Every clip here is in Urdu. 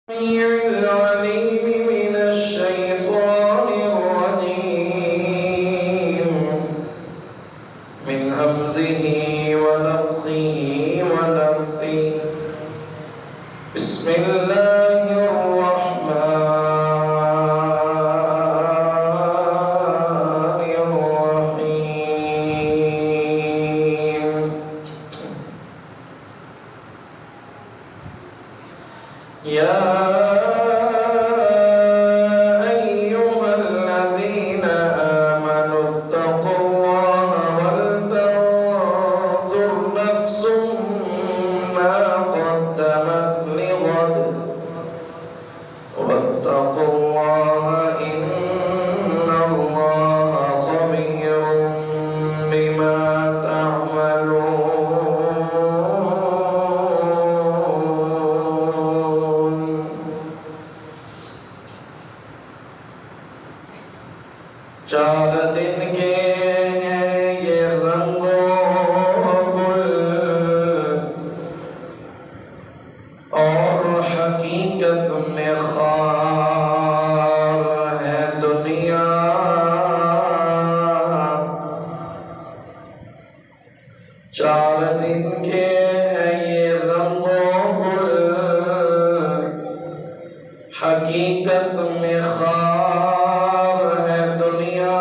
العليم من الشيطان الرجيم من همزه ونفخه ونفثه بسم الله الرحمن الرحيم يا أيها الذين آمنوا اتقوا الله ولتنظر نفس ما قدمت لغد واتقوا الله إن الله خبير بما تعملون. چار دن کے ہیں یہ رنگ و گل اور حقیقت میں خار ہے دنیا. چار دن کے ہیں یہ رنگ و گل حقیقت میں خار ہے دنیا.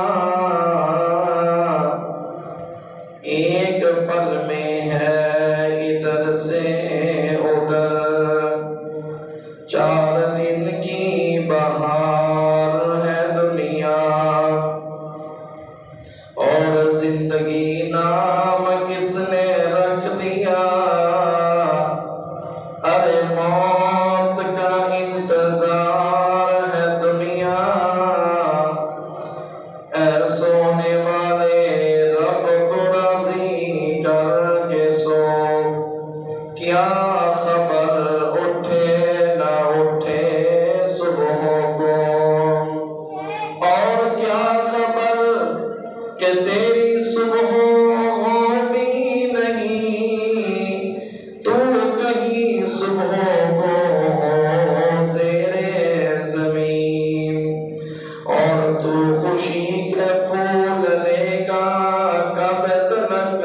ایک پل میں ہے ادھر سے ادھر. چار دن کی بہار ہے دنیا. اور زندگی نام کس نے رکھ دیا؟ ارے موت کا انتظار ہے دنیا. اے سونے والے رب کو راضی کر کے سو. کیا خبر اٹھے نہ اٹھے صبح کو؟ اور کیا خبر کہ تیری صبح بھی نہیں. تو کہیں صبح کو زیر زمین. اور تو خوشی کے پھول لے گا کب تک؟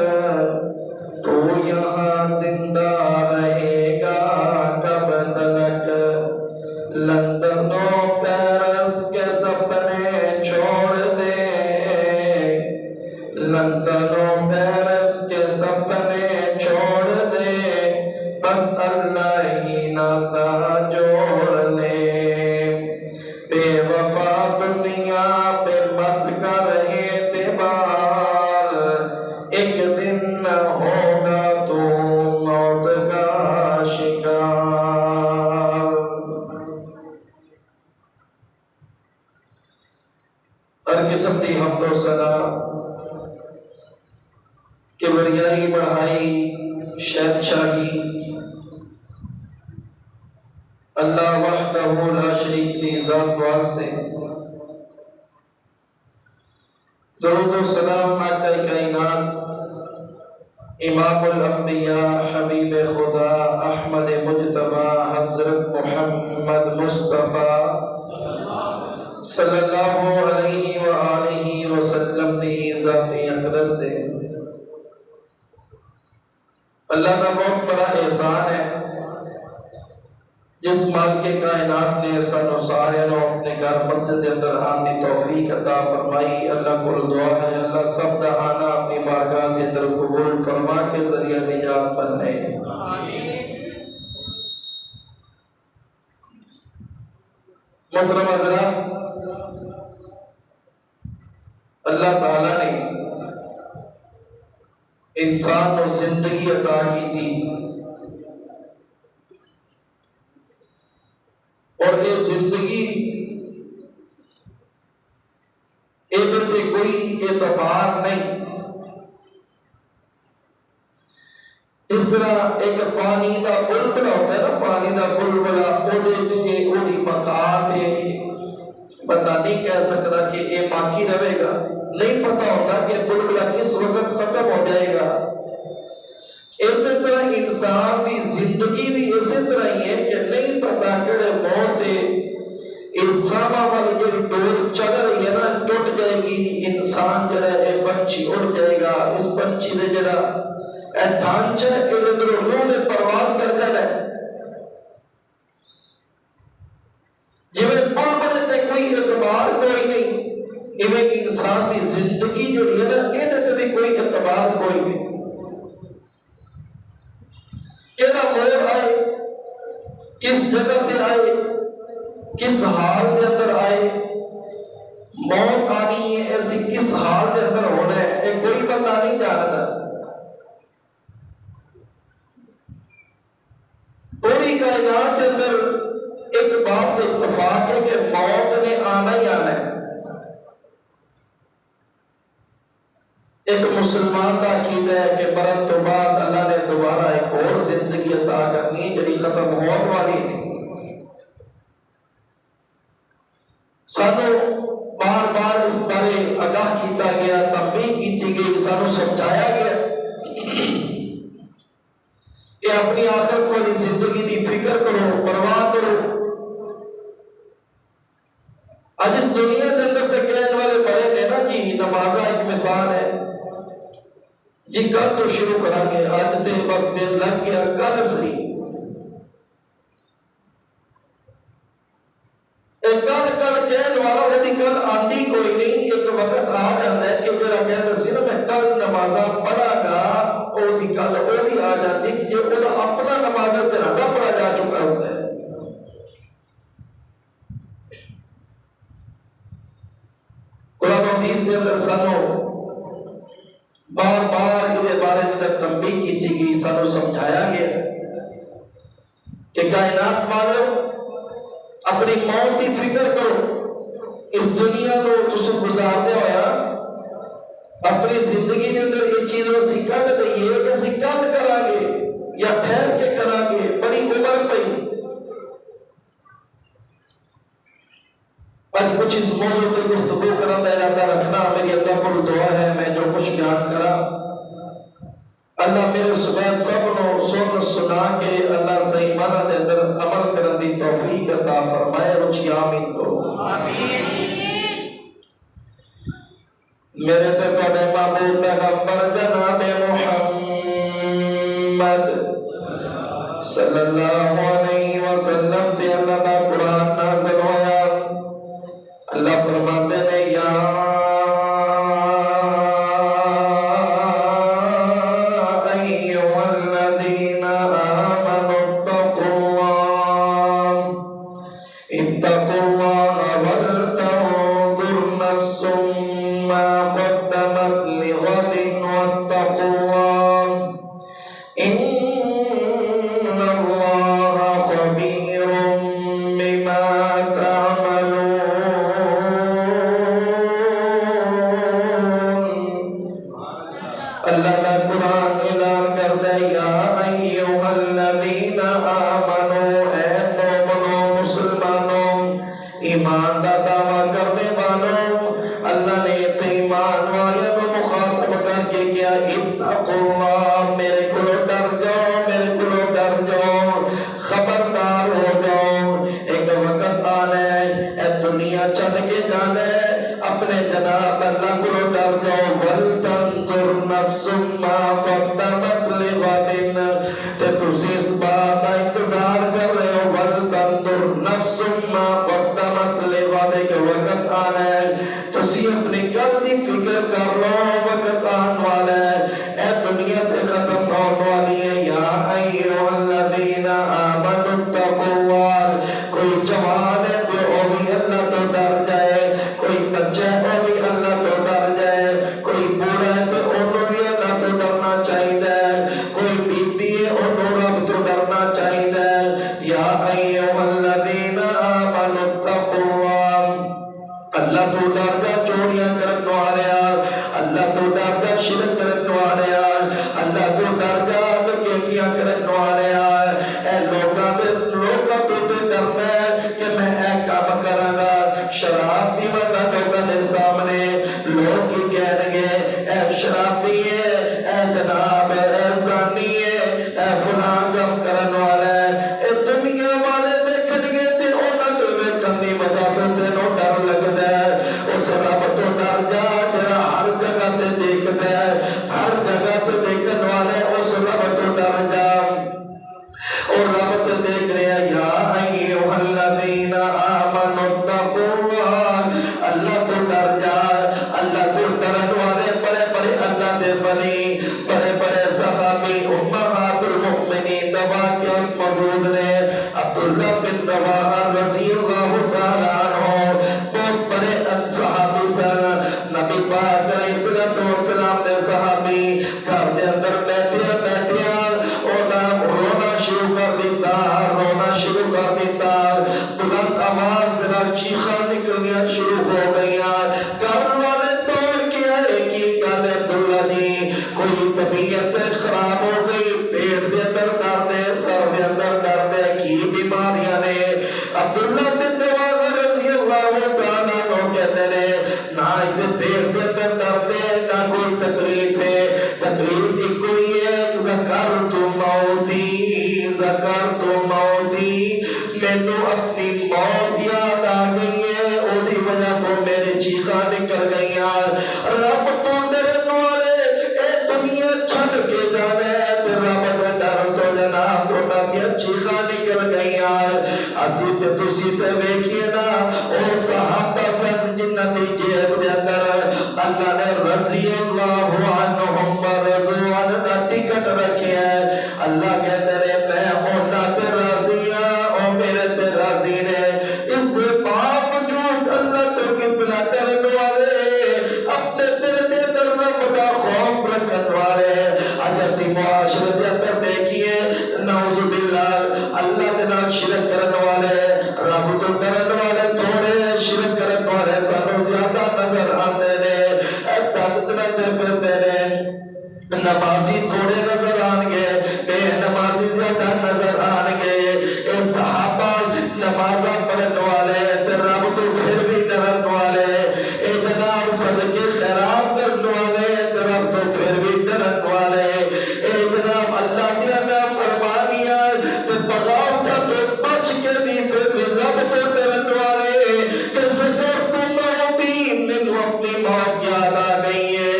تو یہاں زندہ رہے گا کب تک؟ لندن و پیرس کے سپنے چھوڑ دے. لندن و پیرس کے سپنے چھوڑ دے. بس اللہ ہی ناتا جوڑ لے. بے وفا دنیا پہ مت کر اعتبار. ایک دن ہوگا تو موت کا شکار. ہر قسم کی حمد و ثنا کبریائی بڑھائی شہنشاہی اللہ وحدہ لا شریک دی ذات واسطے. درود و سلام آقا کائنات امام الانبیاء حبیب خدا احمد مجتبی حضرت محمد مصطفیٰ صلی اللہ علیہ وآلہ وسلم دی ذات اقدس دے. اللہ کا بہت بڑا احسان ہے جس مالک کائنات نے سانو سارے نو اپنے گھر مسجد کے اندر آن دی توفیق عطا فرمائی. اللہ کو دعا ہے اللہ سب دا آنا اپنی بارگاہ کے اندر قبول فرما کے ذریعہ نجات بنائے. محترم حضرات، اللہ تعالیٰ نے انسان کو زندگی عطا کی تھی اور یہ زندگی ادھر سے کوئی اعتبار نہیں. اس طرح ایک پانی کا بلبلا ہوتا ہے نا، پانی کا بلبلا وہی مکان ہے. بندہ نہیں کہہ سکتا کہ یہ باقی رہے گا. نہیں پتا ہوتا کہ بلبلا کس وقت ختم ہو جائے گا. اسی طرح انسان دی زندگی بھی اسی طرح ہی ہے کہ نہیں پتا کہڑے موت اسامہ والی جو ڈور چل رہی ہے نا ٹوٹ جائے گی، انسان جڑا ہے پنچھی اڑ جائے گا، اس پنچھی دے جڑا اے ڈھانچہ ہے اے اندر روح نے پرواز کر جانا ہے۔ جی میں بلبلے تے کوئی اعتبار کوئی نہیں، ایویں انسان دی زندگی جو ہے نا یہ تے بھی کوئی اعتبار کوئی نہیں۔ کیڑا موڑ آئے، کس جگہ تے آئے، کس حال کے اندر آئے، موت آنی ہے ایسی کس حال کے اندر ہونا ہے یہ کوئی بندہ نہیں جانتا۔ پوری کائنات کے اندر ایک بات اتفاق ہے کہ موت نے آنا ہی آنا ہے۔ ایک مسلمان کا عقیدہ ہے کہ مرن تو بعد اللہ نے دوبارہ ایک اور زندگی عطا کرنی جڑی ختم ہونے والی نہیں۔ سانو بار بار اس بارے آگاہ کیتا گیا، تنبیہ کی گئی، سانو سمجھایا گیا کہ اپنی آخرت والی زندگی دی فکر کرو، پرواہ کرو۔ آج اس دنیا کے اندر تے کہنے والے بڑے نے نا جی نمازہ ایک مثال ہے جی کل تو شروع کریں گے، آج تے بس دن لگ گیا کل سری کل کہنے والا وہ کل آندی کوئی نہیں۔ ایک وقت آ جاتا ہے کہ جڑا کہتا سی نا میں کل نمازاں پڑھا گا وہ کل وہ بھی آ جاتی کہ جو وہ اپنا نماز جنازہ پڑھا جا چکا ہوتا ہے۔ قرآن و حدیث کے اندر سانو بار بار یہ بارے میں تنبیہ کی گئی، سانو سمجھایا گیا کہ کائنات والو اپنی موت کی فکر کرو۔ اس دنیا کو تسے گزارتے ہویا اپنی زندگی کے اندر یہ چیز اسی کٹ دئیے کہ اسی کل کریں گے یا ٹھہر کے کریں گے، بڑی عمر پئی۔ آج کچھ اس موضوع پہ گفتگو کرنا کا ارادہ رکھنا، میری اللہ کو دعا ہے میں جو کچھ بیان کرا اللہ میرے سمیت سب نو سن سنا کے اللہ صحیح معنی دے اندر عمل کرن دی توفیق عطا فرمائے، اچھی آمین کو آمین۔ میرے تے تواڈے محبوب پیغمبر جناب محمد صلی اللہ علیہ وسلم تے اللہ دا قرآن نازل ہویا۔ اللہ فرماتے ہیں یا آواز بنا چیخاں نکلنیاں شروع ہو گئیاں گھر والے توڑ کے آئے کی گل عبداللہ جی کوئی طبیعت خراب ہو گئی پیٹ دے اندر درد ہے سر دے اندر درد ہے کی بیماریاں نے عبداللہ بن جواز رضی اللہ تعالیٰ عنہ کہتے ہیں نہ ادھر پیٹ دے اندر درد ہے نہ کوئی تکلیف ہے تکلیف ایک کوئی ہے ذکرت موتی مینو اپنی موت یاد آ گئی ہے اودی وجہ تو میرے چیخاں نکل گئیاں رب تو ڈرن والے اے دنیا چھڈ کے جانا ہے تے رب دے ڈر تو جناب تو میری چیخاں نکل گئیاں اسی تے تسی تے ویکھیے نا او صحابہ سن جنہاں دی جیب دے اندر اللہ نے رضی اللہ عنہم ورضوا عنہ دا ٹکٹ رکھیا ہے اللہ کہتے ہیں میں ہونا تے راضی ہاں او میرے تے راضی نے اس کے باوجود اللہ تو کتنا کرنے والے اپنے دل دے اندر رب کا خوف رکھنے والے اج اسی معاشرے دے اندر دیکھیے نعوذ باللہ اللہ دے نال شرک کرنے والے رب تو ڈرن والے تھوڑے شرک کرنے والے سانو زیادہ نظر آتے نے پھرتے نے نمازی تھوڑے نظر آن گے بے نمازی زیادہ نظر آن گے اے صحابہ نمازہ پڑھن والے تے رب تو پھر بھی ڈرن والے اے جناب صدقے خیرات کرن والے تے رب تو پھر بھی ڈرن والے اے جناب اللہ دیا نافرمانیاں تے بغاوت تو بچ کے بھی پھر بھی رب تو ڈرن والے کہ ذکر تو موتی مینوں اپنی موت یاد آ گئی ہے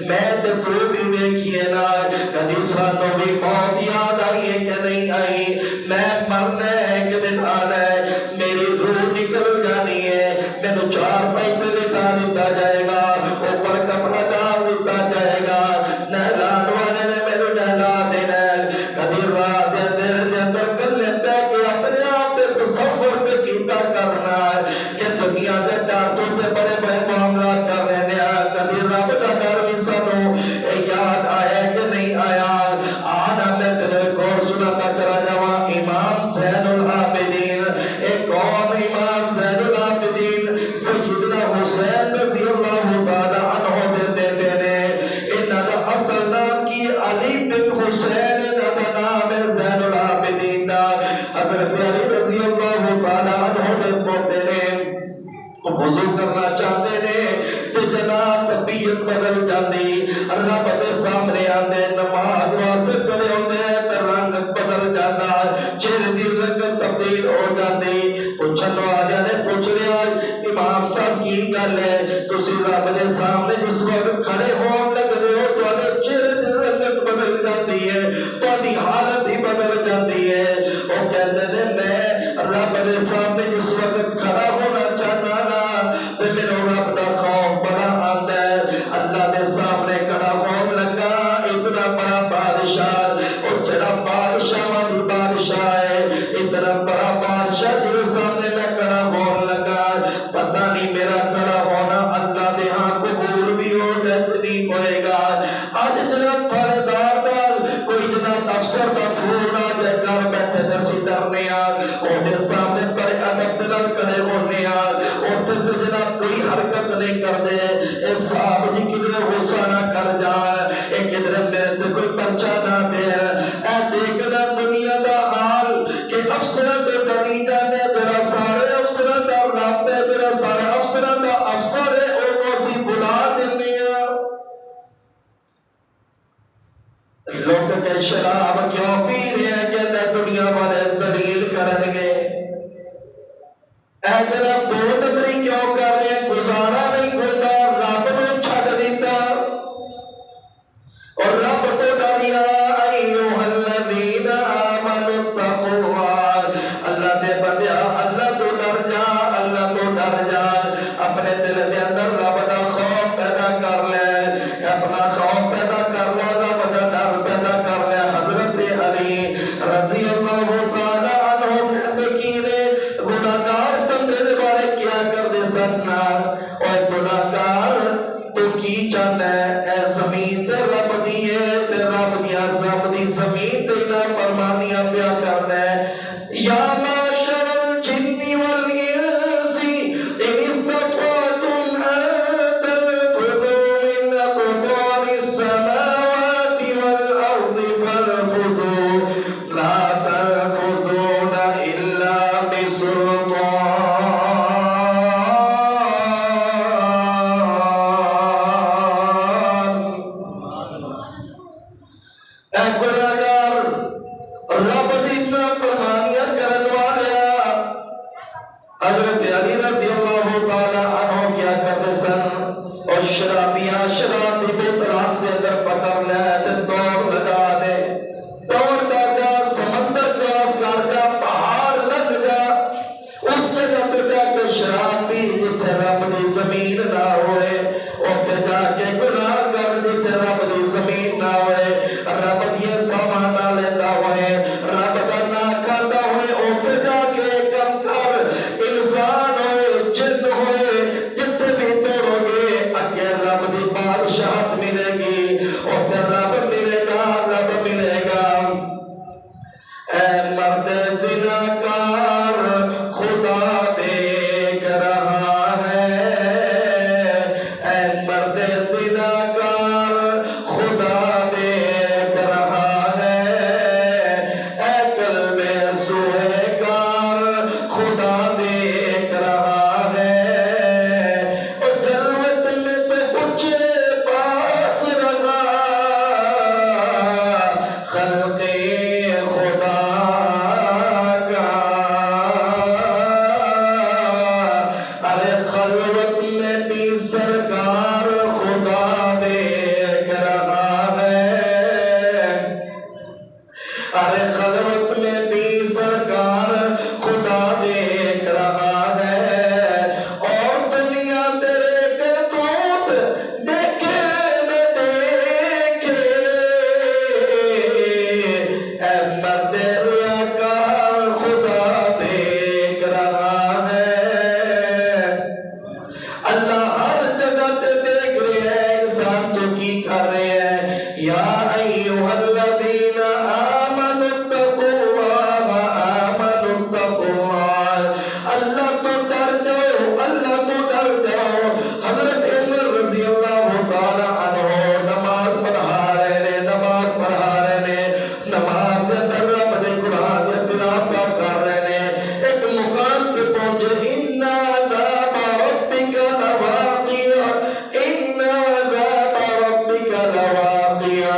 میں تے تو بھی ویکھیے نا کدی سانو بھی موت یاد آئی ہے کہ نہیں آئی میں مرنا ہے ایک دن آنا ہے میری روح نکل جانی ہے میں تو چار پائپے لٹا دیتا جائے گا اوپر کپڑا ڈال دیتا جائے گا نہلان والے نے میرے نہلا دینا ہے کدی رات دے دیر دے اندر کر لیتا ہے کہ اپنے آپ پہ تصور پہ کیتا کرنا ہے کہ دنیا دے ڈاکٹوں سے بڑے بڑے معاملات کر لینے کدی رب کا ڈر بھی سانو یاد آیا کہ نہیں آیا آنا میں تیرے کو سناتا چلا جاواں امام زین العابدین ایک کون امام زین العابدین سیدنا حسین رضی اللہ تعالی عنہ دے بیٹے نے انہاں دا اصل نام کی علی بن حسین دا نام ہے زین العابدین دا حضرت علی رضی اللہ تعالی عنہ دے پوتے نے وضو کرنا چاہتے نے تو جناب طبیعت بدل جاندی رب دے سامنے آندے نماز واسطے کھڑے ہوندے تے رنگ بدل جاندا چہرے دی رنگت تبدیل ہو جاندی پوچھن والے نے پوچھ لیا امام صاحب کی گل ہے تسی رب دے سامنے جس وقت کھڑے ہون لگدے ہو تواڈے چہرے دی رنگت بدل جاندی ہے تواڈی حالت ہی بدل جاندی ہے او کہندے نے میں رب دے سامنے جس وقت کھڑا ہونا چاہنا تے میرا رب دا خوف بڑا آندا ہے اللہ دے سامنے کھڑا ہون لگا اتنا بڑا بادشاہ او جڑا بادشاہ والی بادشاہ ہے اتنا بڑا بادشاہ جس سامنے میں کھڑا ہون لگا پتہ نہیں میرا کھڑا ہونا اللہ دے ہاں قبول بھی ہو جائے نہیں ہوئے گا اج جناب تھانے دار دا کوئی جناب افسر دا فون آ جائے گھر بیٹھے دسی درنے او دے سامنے بڑے ادب دے نال کھڑے ہونے اوتھے تے جناب کوئی حرکت نہیں کردے اے صاحب جی کدھر غصہ نہ کر جا اے کدھر میرے تے کوئی پرچہ نہ دے اے دیکھنا دنیا دا حال کہ افسراں تے دلی جانے جڑا سارے افسراں دا رب ہے جڑا سارے افسراں دا افسر ہے او اسی بلا دینی لوگ کہ شراب کیوں پی رہے ہیں کہ دنیا والے ذلیل کرن گے اے جناب دو نمبری کیوں کر رہے ہیں گزارا نہیں ہوتا رب نے چھڈ دیتا اور رب کو ڈریا ایھا الذین آمنوا اتقوا اللہ دے بندیا اللہ تو ڈر جا اللہ تو ڈر جا اپنے دل دے اندر رب دا خوف پیدا کر لے اپنا خوف پیدا کر لے رب دا ڈر پیدا کر لے حضرت علی رضی اللہ تعالی عنہ کہتے کی نے گناہگار بندے دے بارے کیا کر دے سننا اور گناہگار تو کی چاہنا ہے اے زمین تے رب دی ہے تے رب دی عذاب دی زمین تے نہ فرمانیاں پیا کرنا ہے یا معاشر الجن والانس حضرت علی رضی اللہ تعالی عنہ کیا کرتے سن اور شرابیاں شراب دی بوتل ہاتھ دے اندر پکڑ لے تے دوڑ لگا دے، دوڑ کر جا سمندر کراس کر جا پہاڑ لگ جا اس جگہ پہ جا کے شراب پی جتھے رب دی زمین نہ ہوئے، اوتھے جا کے گناہ کر جتھے رب دی زمین نہ ہوئے، رب دی سامان نہ لیتا ہوئے، رب دا نہ کھاتا ہوئے، اوتھے جا کے کم کر انسان ہوئے جن ہوئے جتھے بھی توڑو گے اگے رب دی بادشاہت ملے گی، اوتھے رب ملے گا، رب ملے گا۔ اے مرد زناکار خدا دیکھ رہا ہے، اے مرد زناکار خدا دیکھ رہا ہے، اے قلب سوء کار خدا دیکھ رہا ہے، اور جلوت میں تو کچھ پاس رہا خلق خدا کا، ارے خلوت میں بھی سرکار خدا دیکھ رہا ہے، ارے خلوت میں بھی سرکار خدا دیکھ رہا ہے، اور دنیا تیرے کرتوت دیکھے نہ دیکھے، اے مرد ریاکار خدا دیکھ رہا ہے۔ اللہ ہر جگہ تے دیکھ رہے ہیں، انسان تو کی کر رہے ہیں۔ یا ایھا الذین آمنوا اتقوا اللہ، آمنوا اتقوا اللہ، اللہ تو ڈر جاؤ، اللہ تو ڈر جاؤ۔ حضرت عمر رضی اللہ تعالی عنہ نماز پڑھا رہے نے، نماز پڑھا رہے نے، نماز دے اندر رب دے قرآن دے تلاوت کر رہے نے، ایک مقام تے پہنچے، ان عذاب ربک لواقع، ان عذاب ربک لواقع،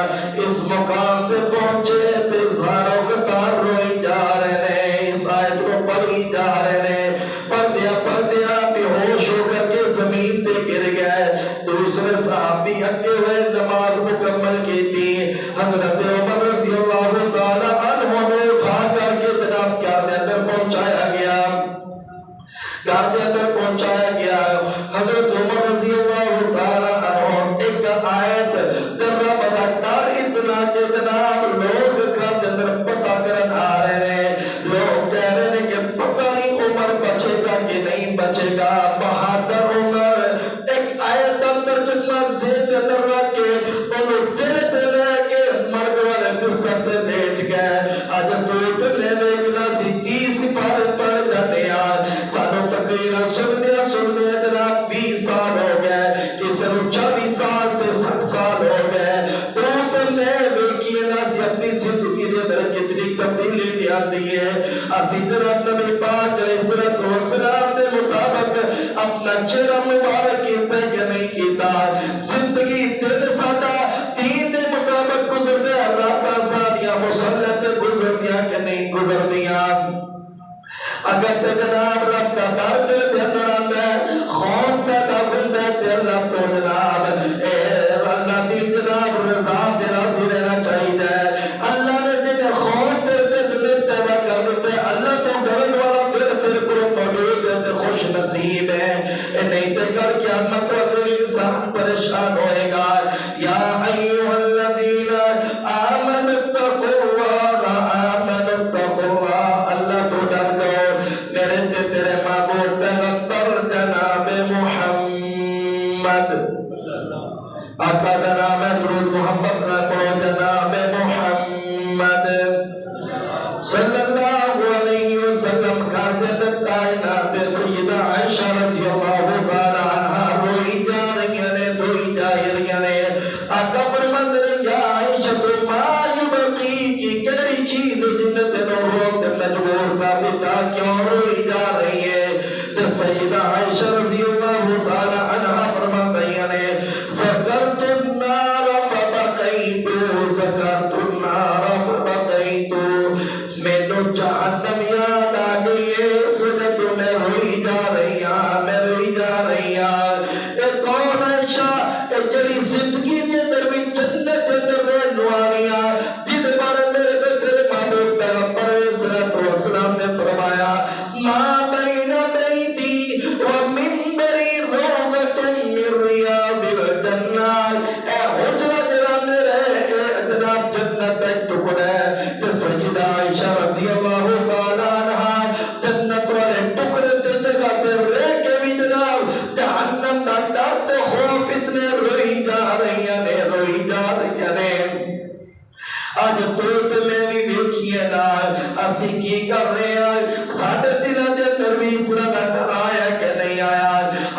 اس مقام تے پہنچے تے زارو قطار روئی جا رہے نے، اس آیت کو پڑھی جا رہے نے، پردیا بے ہوش ہو کر کے زمین تے گر گئے۔ دوسرے صحابی اگے ہوئے نماز مکمل کی تھی، حضرت عمر رضی اللہ تعالی عنہ نے اٹھا کر کے جناب کیا دے اندر پہنچایا گیا، گھر دے اندر پہنچایا گیا۔ حضرت عمر رضی اللہ تعالی عنہ ایک آیت در رب دا ڈر اتنا کہ جناب لوگ گھر دے اندر پتہ کرن آ رہے ہیں، لوگ کہہ رہے ہیں کہ پتہ نہیں عمر بچے گا کہ نہیں بچے گا۔ بہادر عمر ایک آیت اندر جتنا زید اندر رکھ کے انہوں دل تے لے کے مرد والے بستر تے لیٹ گئے۔ اج تو اتنے ویکھنا سی 30 سپارے پڑھ جانے آ، سانو تقریر سننے جناب 20 سال ہو گئے، کسی نو 40 سال تے 60 سال ہو گئے۔ تو اتنے ویکھینا سی اپنی زندگی دے اندر کتنی تبدیلی آندی ہے۔ اسی جناب نبی پاک علیہ الصلوۃ والسلام دے مطابق اپنا چہرہ مبارک کیتا کہ نہیں کیتا، زندگی دل ساڈا دین دے مطابق گزر دے، راتاں ساڈیاں مصلی تے گزر دیا کہ نہیں گزر دیا۔ اگر تے جناب رب کا ڈر دل دے اندر آندا ہے، خوف پیدا ہوندا ہے تے اللہ تو جناب اے اللہ دی جناب رضا تے راضی رہنا چاہیے۔ اللہ نے جے خوف تے دل پیدا کر دیتے، اللہ تو ڈرن والا دل تیرے کو موجود ہے تے خوش نصیب ہے، نہیں تے کل قیامت والے انسان پریشان ہوئے گا۔ یا ایھا الذین آمنوا اتقوا اللہ، آمنوا اتقوا اللہ، اللہ تو ڈر جاؤ میرے تے تیرے معبود پیغمبر جناب محمد، آقا کا نام ہے درود محمد نہ پڑھو جناب محمد صلی اللہ علیہ وسلم۔ گھر دے اندر کائنات سیدہ عائشہ رضی اللہ تعالی عنہا روئی جا رہی نے، روئی جا رہی نے۔ آقا فرماتے ہیں یا عائشہ تو ما یبقی کی کیڑی چیز جن تینوں روتے مجبور کر دیتا، کیوں روئی جا رہی ہے؟ تو سیدہ عائشہ رضی اللہ تعالی عنہا فرماتی ہیں ذکرت النار فبقیت، ذکرت النار فبقیت، میں تو جہنم یاد آ گئی ہے، اس وجہ تو میں روئی ومنبری روضۃ من ریاض الجنہ، اے حجرہ جڑا میرا ہے جناب جنت کا ٹکڑا ہے، تے سیدہ عائشہ رضی اللہ تعالی عنہا جنت والے ٹکڑے تے جگہ تے رہ کے بھی جناب جہنم دا ڈر تے خوف اتنے روئی جا رہی ہیں روئی جا رہی ہیں۔ آج تو میں بھی ویکھیے نا اسی کی کر رہے ہیں، ساڈے دلاں دے اندر بھی اس طرح دا ڈر آیا کہ نہیں آیا؟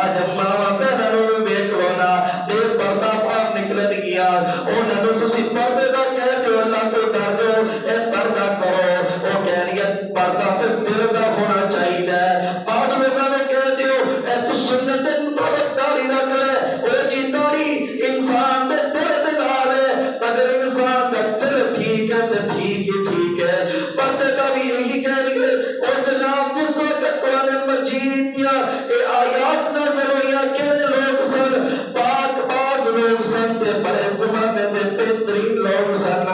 اج ماواں بہناں نوں ویکھ لو نا بے پردہ باہر نکل گیا، انہاں نوں تسی پردے دا کہہ دیو اللہ تو ڈر دو، اے پردہ کرو، او کہہ رہی ہے پردہ تے دل دا ہونا چاہیے۔ بعض لوگاں نوں کہہ دیو اے تو سنت دے مطابق داڑھی رکھ لے، او جی داڑھی انسان دے دل دے نال ہے، اگر انسان دا دل ٹھیک ہے تو ٹھیک ہے، پردے کا بھی یہی کہہ رہی ہے۔ اور جناب جس وقت قرآن مجید یا اے آیات نازل ہوئی کہڑے لوگ سن؟ پاک باز لوگ سن تے بڑے زمانے دے بہترین لوگ سن،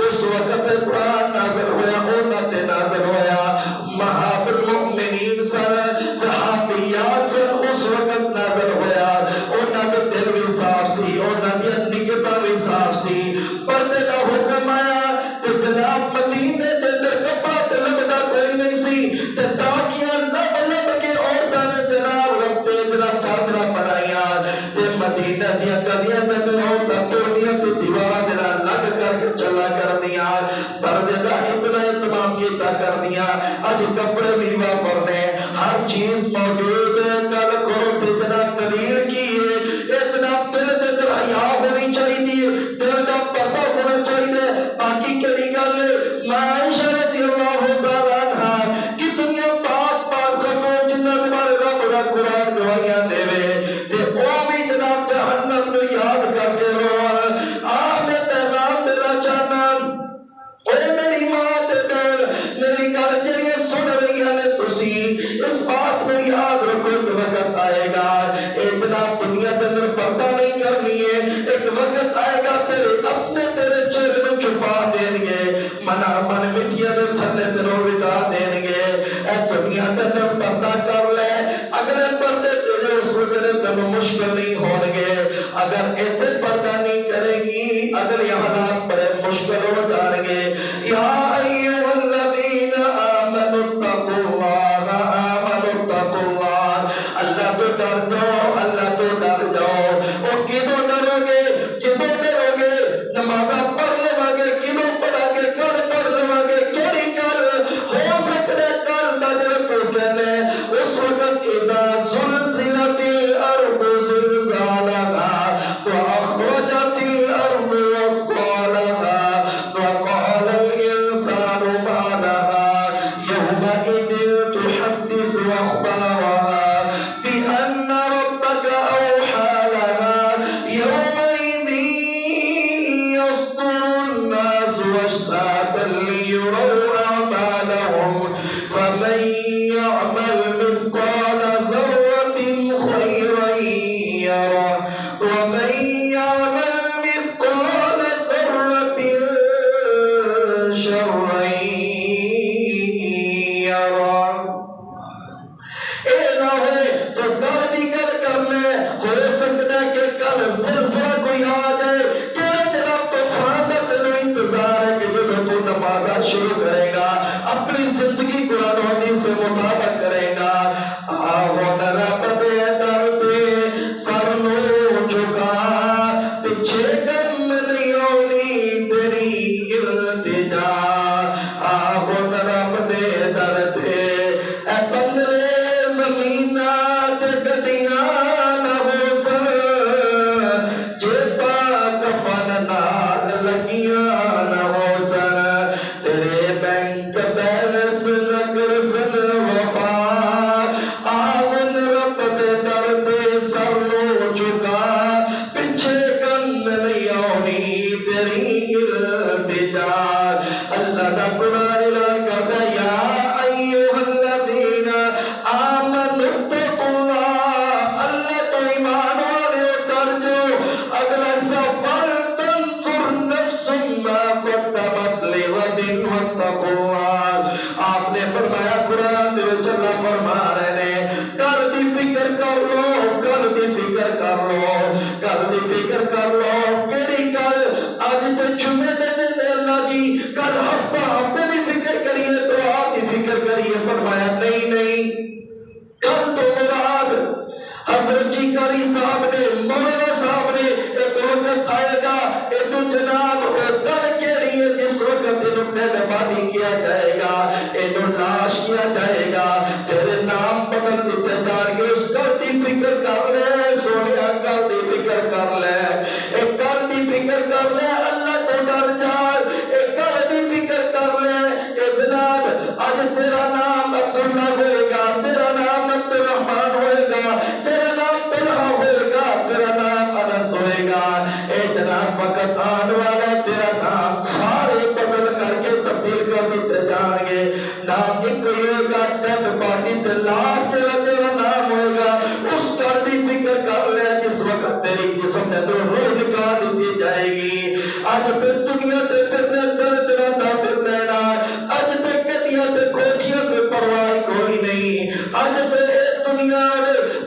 اس وقت قرآن نازل ہویا، انہاں تے نازل ہویا، امہات المؤمنین سن، صحابیات سن، اس وقت نازل ہویا، انہاں دے دل بھی صاف سی، انہاں دی نگہباں بھی صاف سی، پردے دا حکم آیا تے جناب مدینے دے اندر کپڑا تے لبدا کوئی نہیں سی، تے تاکیاں لب لب کے عورتاں نے جناب رکھتے جناب چادراں بنائیاں، تے مدینہ دیاں گلیاں دے اندر عورتاں ٹوٹیاں تے دیواراں دے نال لگ کر کے چلا کردیاں، پردے دا اتنا اہتمام کیتا کردیاں۔ اج کپڑے بھی واپرنے، ہر چیز موجود ہے، گل کرو تے جناب دلیل کی ہے؟ اے جناب دل دے اندر حیا ہونی چاہیے، دل دا پردہ ہونا چاہیے۔ باقی کہڑی گل ہے؟ عائشہ رضی اللہ تعالی عنہا کتنی پاک پاس خاتون جنہاں دے بارے رب دا قرآن گواہیاں دے تے او بھی جناب جہنم نوں یاد کر کے روان۔ میں پیغام دینا چاہنا اے میری ماں تے بہن، میری گل جڑی سن رہی ہے تسی اس بات کو یاد رکھو، ایک وقت آئے گا اے جناب دنیا کے اندر پردہ نہیں کرنی ہے، ایک وقت آئے گا تیرے چہرے کو چھپا دیں گے، منا من مٹیاں دے تھلے تیروں لٹا دیں گے، اے دنیا کے اندر پردہ کر لے، اگلے پردے تیرے اس وقت تینوں مشکل نہیں ہون گے، اگر ایتھے پردہ نہیں کرے گی اگلے حالات بڑے مشکل ہو جائیں گے۔ یا ایھا الذین آمنوا اتقوا اللہ، اللہ تو ڈر جاؤ، اللہ تو ڈر جاؤ۔ اور کدوں ڈرو گے؟ کدوں ڈرو گے؟ نمازاں پڑھ لواں گے، کدوں پڑھاں گے؟ کل پڑھ لواں گے، کیڑی کل؟ ہو سکتا ہے کل دا جڑا تو کہنا ہے اس وقت اذا زلزلت الارض زلزالها واخرجت الارض اثقالها وقال الانسان ما لها يومئذ تحدث اخبارها بان ربك اوحى لها يومئذ يصدر الناس اشتاتا ليروا اعمالهم فمن يعمل مثقال ذرة خيرا يره ومن يعمل مثقال ذرة شرا يره۔ اے نہ ہوئے تو کل بھی گل کر لے، ہو سکتا ہے کہ کل زلزلہ کوئی آ جائے، کہڑے جناب طوفان کا تینوں انتظار ہے کہ جب تو نمازاں شروع کرے گا، اپنی زندگی قرآن و حدیث سے مطابق کرے گا۔ آہو رب دے در تے سر نوں جھکا، پیچھے کم نہیں ہونی تیری التجا۔ آہو رب دے در تے اے بندے زمیناں تے گڈیاں نہ ہو سن، جے لیے فرمایا نہیں نہیں، کل تو مراد حضرت جی قاری صاحب نے، مولانا صاحب نے، ایک وقت آئے گا ایک جناب اور کل کے لیے جس وقت انہوں نے مہربانی کیا جائے گا، انہوں لاش کیا جائے گا، تیرے نام بدل دیتے جان گے۔ اس کل دی فکر کر لے سونیا، کل دی فکر کر لے، ایک کل دی فکر کر لے، اللہ تو ڈر جا، ایک کل دی فکر کر لے۔ اے جناب آج تیرا نام عبداللہ ہوئے گا، تیرا نام عبد الرحمن ہوئے گا، تیرا نام طلحہ ہوئے گا، تیرا نام انس ہوئے گا۔ اے جناب وقت آنے والا تیرا نام سارے بدل کر کے تبدیل کر دیتے جان گے۔ نام ایک ہوئے گا، ڈیڈ باڈی تے لاش تیرا نام ہوئے گا۔ اس کر دی فکر کر لے جس وقت تیری جسم نے تو روح نکال دی جائے گی۔ آج پھر دنیا تے پھرنے تیرا نہ پھر لینا، آج تے کٹیاں تے کوٹیاں تے پرواہ کوئی نہیں۔ آج تے دنیا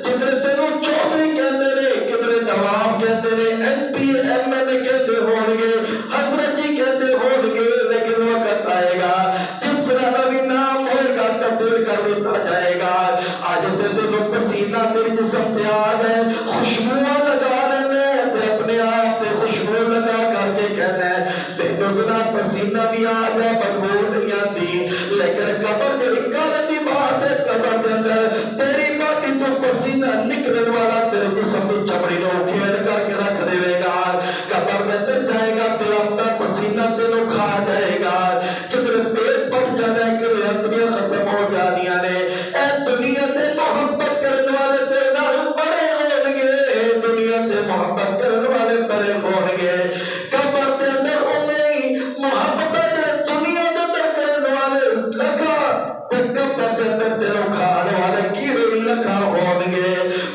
جدھر تینوں چودھری کہتے نے، کدھر نواب کہتے نے، M P M L A کہتے ہوں گے، حضرت جی کہتے ہوں گے، لیکن وقت آئے گا جس طرح نبی نام ہوئے گا تبدیل کر دیتا جائے گا۔ آج تے دلوں پسینہ تیری جسم تے آ گئے، خوشبو لگا لینے تے اپنے آپ تے خوشبو لگا کر کے کہنا ہے بینو گناہ پسینہ بھی آ جائے بدبو نہیں آتی، لیکن قبر جڑی کل دی بات ہے، قبر کے اندر تیری باڈی تو پسینہ نکلنے والا تیرے جسم کی چمڑی نو کھیل کر کے رکھ دے گا۔ قبر میں اندر جائے گا تیرا اپنا پسینہ تینوں کھا جائے گا، کدھر پیٹ پٹ جانا ہے، کدھر اتنیاں ختم ہو جانیاں نے۔ اے دنیا تے محبت کرنے والے تیرے نال بڑے ہون گے، دنیا تے محبت کرنے والے بڑے ہون گے۔ قبر دے اندر انہیں محبت جڑے دنیا دے اندر کرنے والے لکھا تے قبر دے اندر تینوں کھانے والے کیڑے لکھا ہون گے۔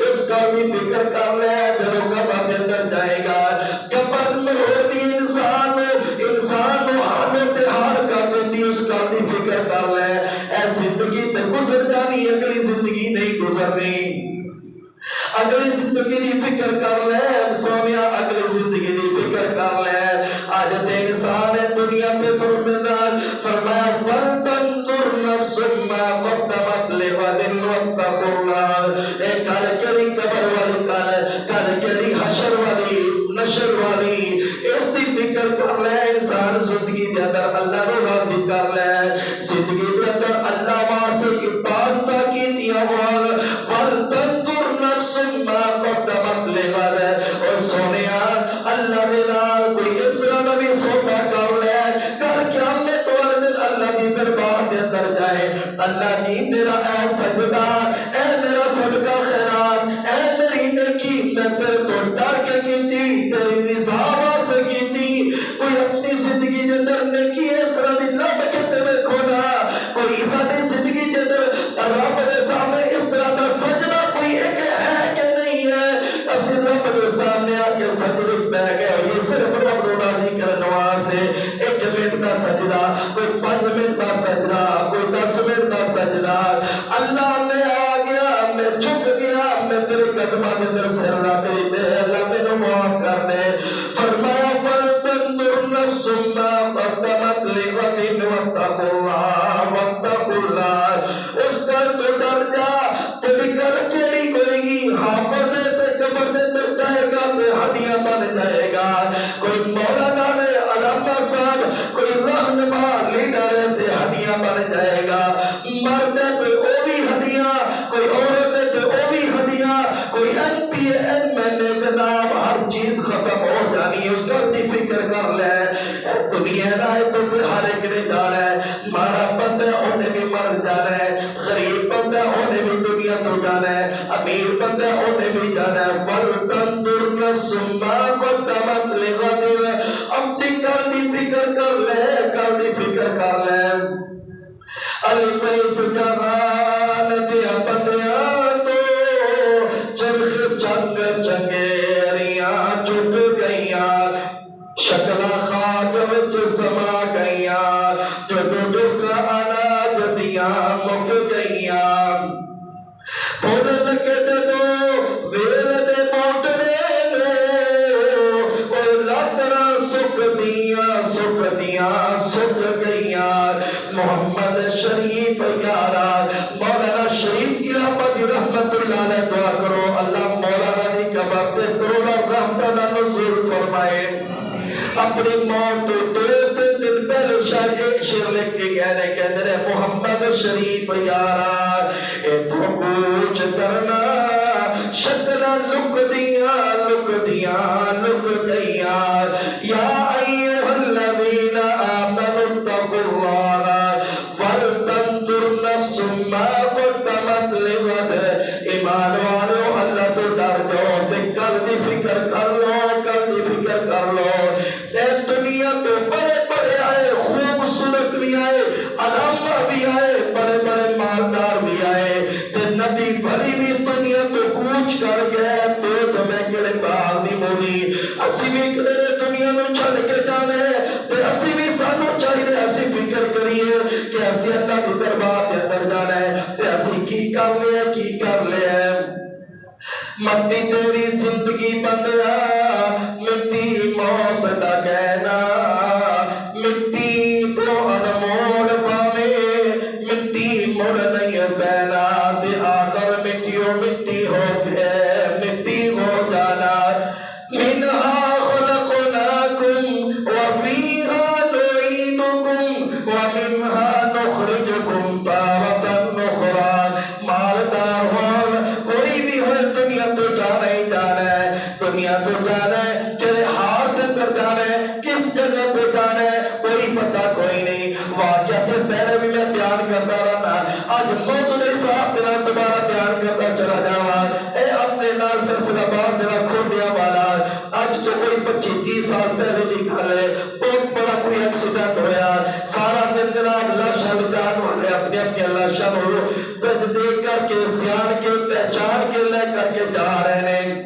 اس کا بھی فکر کر لے جب قبر دے اندر جائے گا، قبر مروڑ دی انسان نو ہانو تے ہار کر دیتی، اس کا بھی فکر کر لے۔ اے زندگی تے گزر جانی، اگلی زندگی نہیں گزرنی، اگلی زندگی دی فکر کر لے سونیا، اگلی زندگی دی فکر کر لے۔ آج تے انسان ہے دنیا تے فرمایا وَلْتَنْظُرْ نَفْسٌ مَا قَدَّمَتْ لِغَدٍ وَاتَّقُوا اللَّهَ۔ اے کل کیڑی قبر والی کل کیڑی حشر والی نشر والی، اس دی فکر کر لے۔ انسان زندگی دے اندر اللہ نو راضی کر لے، زندگی دے اندر اللہ واسطے عبادت کیتیاں ہون۔ وَلْتَنْظُرْ نَفْسٌ مَا قَدَّمَتْ لِغَدٍ، اور سونیا اللہ دے نال کوئی اس طرح دا بھی سودا کر لے، کل قیامت والے دن اللہ دی دربار دے اندر جائے، اللہ جی میرا اے سجدہ، اے میرا صدقہ خیرات، اے میری نیکی میں تیرے تو ڈر کے کیتی، تیری رضا واسطے کیتی۔ کوئی اپنی زندگی دے اندر نیکی اس طرح دی لب کے تے ویکھو نا، کوئی ساری زندگی دے اندر رب دے سامنے اس طرح دا سجدہ کوئی ایک ہے کہ نہیں ہے؟ اسی رب دے سامنے آ کے سجدے پہ گئے، یہ صرف رب کو راضی کرنے واسطے 1 منٹ دا سجدہ، کوئی 5 منٹ دا سجدہ، کوئی 10 منٹ دا سجدہ۔ اللہ نے آ گیا، میں جھک گیا، میں تیرے قدماں دے اندر سر رکھ دے، اللہ میرے معاف کر دے۔ فرمایا وَلْتَنْظُرْ نَفْسٌ مَا قَدَّمَتْ لِغَدٍ وَاتَّقُوا اللَّهَ وَاتَّقُوا اللَّهَ۔ اس کل تو ڈر جا، تیری کل کیڑی ہوئے گی، حافظ تے قبر دے اندر جائے گا تے ہڈیاں بن جائے گا۔ کوئی مولانا نے علامہ صاحب، کوئی رہنما لیڈر ہے تے ہڈیاں بن جائے گا، مرد ہے تے او بھی ہڈیاں، کوئی عورت ہے تے او بھی ہڈیاں، کوئی M P M L A جناب، ہر چیز ختم ہو جانی ہے۔ اس کا دی فکر کر لے، دنیا لائے تو ہر ایک نے جانا ہے، مارا بندہ انہیں بھی مر جانا ہے، غریب بندہ انہیں بھی دنیا تو جانا ہے، امیر بندہ انہیں بھی جانا ہے۔ وَلْتَنْظُرْ نَفْسٌ مَا قَدَّمَتْ لِغَدٍ، اپنی کل دی فکر کر لے، کل دی فکر کر لے۔ الف اس جہان دیا بندیاں تو چرخ چنگ چنگیریاں چک گئیاں، شکلہ خاک وچ سما گئیاں، جدو دکھ اناج دیاں مک گئیاں۔ پھر لگے جدو ویل دے موٹنے نو، وہ لاکڑاں سک دیاں سک گئیاں۔ محمد شریف شریف یارا مولانا شریف کی رحمت اللہ علیہ دعا کرو اللہ مولانا دی قبر پہ کروڑا رحمت دا نزول فرمائے اپنی موت تو 2-3 دن پہلے شاید ایک شعر لکھ کے کہنے رہے محمد شریف یارا اے تو کچھ کرنا شکلہ لک دیا یا ایوہ الذین آمنوا اتقوا اللہ ولتنظر نفس ما قدمت لغد ایمان والو اللہ تو ڈر جاؤ تے کل دی فکر کر لو اے دنیا تو بڑے آئے خوبصورت بھی آئے علامہ بھی آئے بڑے مالدار بھی آئے تے نبی بھلی بھی اس دنیا تو کوچ کر گئے تو تمہیں کڑے باغ دی مولی اسی بھی کڑے دنیا نو چھڑ کے جانے تے اسی بھی سانو چاہیے اسی فکر کریے کہ اسی اللہ کی دربار کے اندر جانا ہے تے اسی کی کر لے مٹی تیری زندگی بندیا مٹی موت دا کہنا مٹی تو انمول پاوے مٹی مڑ نہیں بینا تے آخر مٹی ہو گئے مٹی ہو جانا منہا خلقناکم وفیہا نعیدکم ومنہا نخرجکم تارۃ اخری مالدار ہو کوئی بھی ہو دنیا تو جانا ہی جانا ہے تیرے حال دے پر جانا ہے کس جگہ پہ جانا ہے کوئی پتہ کوئی نہیں واقعہ سے پہلے بھی میں بیان کرتا رہا آج موضوع صاحب دنا دوبارہ بیان کرتا چلا جاوا اے اپنے نال فیصلہ باد دنا کھوٹیا والا آج تو کوئی 25-30 سال پہلے دی گل ہے بہت بڑا کوئی ایکسیڈنٹ ہویا سارا دن جناب لاشاں بچان والے اپنی لاشاں ہو دیکھ کر کے سیان کے پہچان کے لے کر کے جا رہے ہیں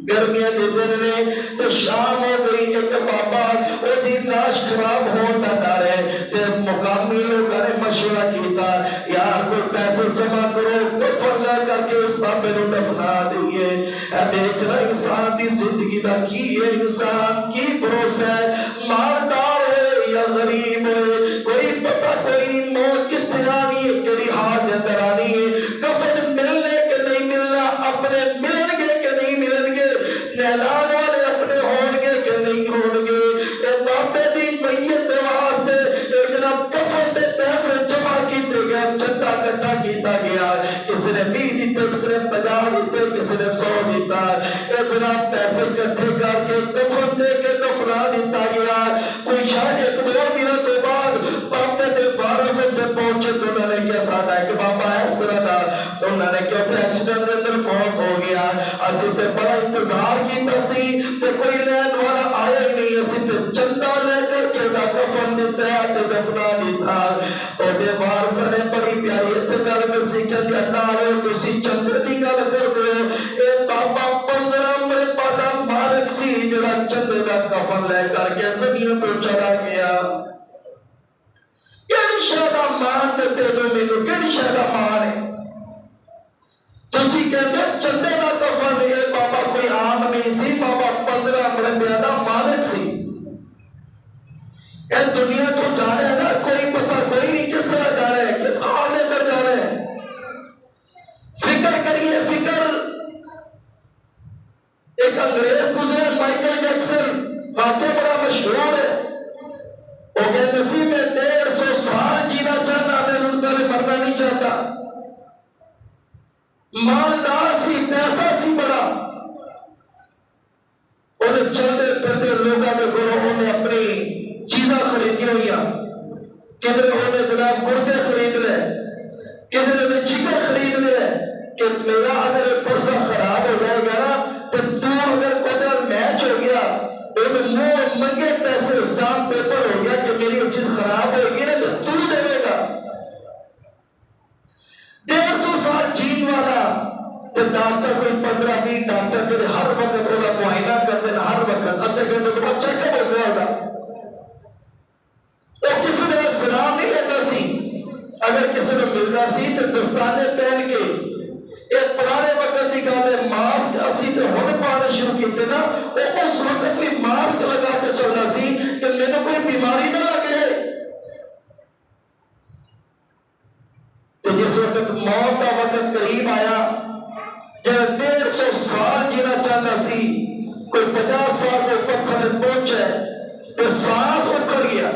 گرمیاں دے دن نے تو شام ہو گئی ایک بابا او دی لاش خراب ہون دا ڈر ہے تے مقامی لوگوں نے مشورہ کیتا یار کوئی پیسے جمع کرو کفن لے کر کے اس بابے نو دفنا دئیے اے دیکھنا انسان دی زندگی دا کی ہے انسان کی بھروسہ ہے مالدار ہے یا غریب ہے کوئی پتہ کوئی نہیں موت کتنے آنی ہے کیڑی حال دے اندر آنی ہے کفن ملنے کے نہیں ملنا اپنے ملن گے کہ نہیں ملن گے اعلان والے اپنے ہون گے کہ نہیں ہون گے اے بابے دی میت دے واسطے ایک جناب کفن دے پیسے جمع کیتے گئے چندہ اکٹھا کیتا گیا کسی نے 20 دیتے کسی نے 50 دیتے کسی نے 100 دیتا اے جناب پیسے اکٹھے کر کے کفن دے کے دفنا دیتا گیا کوئی شاید 1-2 دنوں تو بعد بابے دے وارث تے پہنچے تو انہوں نے کیا ساتھ ہے کہ بابا اس طرح دا تو انہوں نے کیا تھا ایکسیڈنٹ دے اندر فوت ہو گیا اسی تے بڑا انتظار کیتا سی تے کوئی لین والا آیا ہی نہیں اسی تے چندہ لے کر کے دا کفن دیتا ہے تے دفنا دیتا او دے وارث نے بڑی پیاری اتگل میں سیکھن دی اٹھارے تو سی چندے دی گل کر دے اے بابا 15 میں پادا مالک سی جڑا چندے دا کفن لے کر کے دنیا تو چلا گیا کیڑی شادا مان تے تینوں مینوں کیڑی شادا مان ہے تسی کہتے چندے دا کفن اے بابا کوئی عام نہیں سی بابا 15 مربع دا مالک سی اے دنیا تو جا رہا ہے نا کوئی پتہ کوئی نہیں کس طرح جا رہا ہے کس حال میں کر جا رہا ہے فکر کریے فکر ایک انگریز گزرے مائیکل جیکسن واقعہ بڑا مشہور ہے وہ کہتے سی میں 150 سال جینا چاہتا میں رتبہ میں مرنا نہیں چاہتا مالدار سی پیسہ سی بڑا انہیں چلتے پھرتے لوگوں میں گروہ انہیں اپنی چیزاں خریدی ہوئی کدھر انہیں جناب کرتے خرید لے کدھر انہیں چکن خرید لے کہ میرا اگر پرزہ خراب ہو جائے گا نا تو اگر قدر میچ ہو گیا انہیں منہ منگے پیسے اسٹامپ پیپر ہو گیا کہ میری چیز خراب ہوگی نا تو دے گا 150 سال جین والا تو ڈاکٹر کوئی 15-20 ڈاکٹر کے ہر وقت وہ معائنہ کرتے ہیں ہر وقت ادھے گھنٹے کو بچہ کب ہو گیا ہوگا تو کسی نے سلام نہیں لیتا سی اگر کسی نے ملتا سی تو دستانے پہن کے ایک پرانے وقت کی گل ہے ماسک اسی تو ہن پانے شروع کیتے نا وہ اس وقت بھی ماسک لگا کے چلنا سی کہ مینوں کوئی بیماری نہ لگے وقت موت کا وقت قریب آیا، جب 150 سال جینا چاہنا سی، کوئی 50 سال کو پتھر پہنچا تو سانس اکھڑ گیا،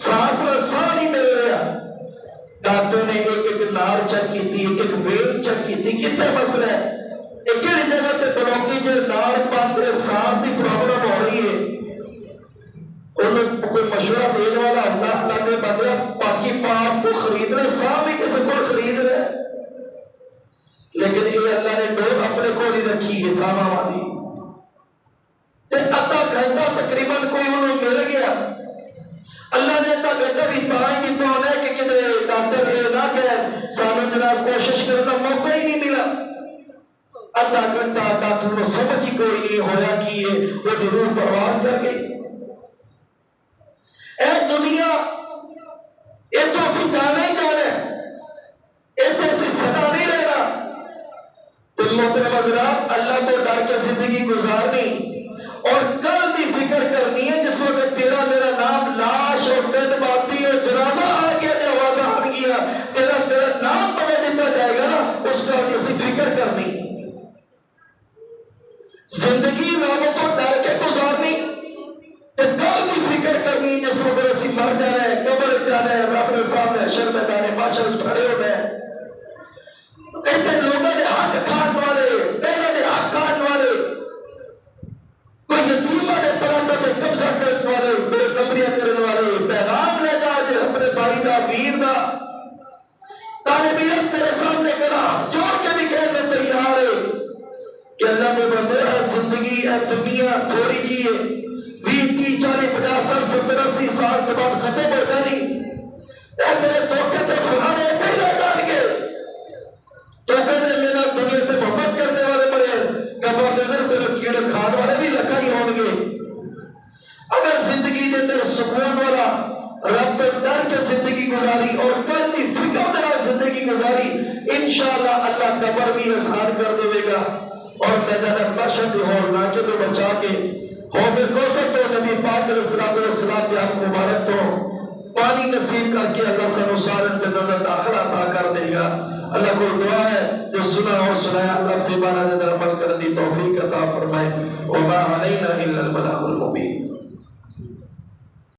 سانس میں ساہ نہیں مل رہا۔ ڈاکٹر نے ایک نار چیک کی تھی، ایک ویل چیک کی تھی، کتنے مسئلہ ہے، ایک جگہ پہ بلوکی جو نار بند سانس کی پرابلم ہو رہی ہے، انہوں کوئی مشورہ دینے والا اللہ نے بندہ باقی پارٹ تو خرید رہے، سانس بھی کسی کو خرید رہے، لیکن یہ اللہ نے ڈور اپنے کو نہیں رکھی ہے ساما والی۔ آدھا گھنٹہ تقریباً کوئی انہوں مل گیا، اللہ نے آدھا گھنٹہ بھی پائیں گی تو ہے کہ کدھر ڈاکٹر یہ نہ کہ سامنے جناب کوشش کرنے کا موقع ہی نہیں ملا۔ آدھا گھنٹہ ڈاکٹر نے سمجھ ہی کوئی نہیں ہویا کہ یہ وہ روح پرواز کر گئی۔ اے دنیا یہ تو اسی جانا ہی جانا ہے، یہ تو اسی صدا نہیں لینا۔ تو محترم حضرات، اللہ کو ڈر کے زندگی گزارنی اور کل بھی فکر کرنی ہے جس وقت تیرا میرا نام لاش اور ڈیڈ باڈی اور جنازہ آ گیا، آواز آ گیا، تیرا نام بدل دیتا جائے گا نا، اس کا اسی فکر کرنی۔ زندگی رب کو ڈر کے گزارنی، کل بھی فکر کرنی جس وقت اسی مر جانا ہے، قبر جانا ہے، رب نے سامنے حشر میدان محشر کھڑے ہونا ہے۔ ایسے لوگوں نے حق کھان والے، پہلے دے حق کھان والے، کوئی یتیمہ دے پرندہ تے قبضہ کرنے والے، بے کمریاں کرنے والے، پیغام لے جا جے اپنے بھائی دا ویر دا، طالب علم تیرے سامنے کھڑا جوڑ کے بھی کہنے تیار ہے کہ اللہ نے بندہ زندگی ہے دنیا تھوڑی جی ہے، 20 30 40 50 60 70 80 سال کے بعد ختم ہو جانی، اے تیرے دھوکے تے فلانے ایسے ہی رہ جان گے۔ تو کہنے میرا دنیا تے محبت کرنے والے بڑے قبر دے اندر تیرے کیڑے کھان والے بھی لکھا ہی ہون گے۔ اگر زندگی دے اندر سکون والا رب تو ڈر کے زندگی گزاری اور کل دی فکر دے نال زندگی گزاری، انشاءاللہ اللہ قبر بھی آسان کر دے گا اور میدان محشر دی ہور نہ کے تو بچا کے حوض کوثر تو نبی پاک علیہ السلام کے حق مبارک تو پانی نصیب کر کے اللہ سنو سارن جنت داخلہ عطا کر دے گا۔ اللہ کو دعا ہے جو سنا اور سنایا اللہ سے بارہ دے در عمل کر دی توفیق عطا فرمائے۔ وما علینا الا البلاغ المبین۔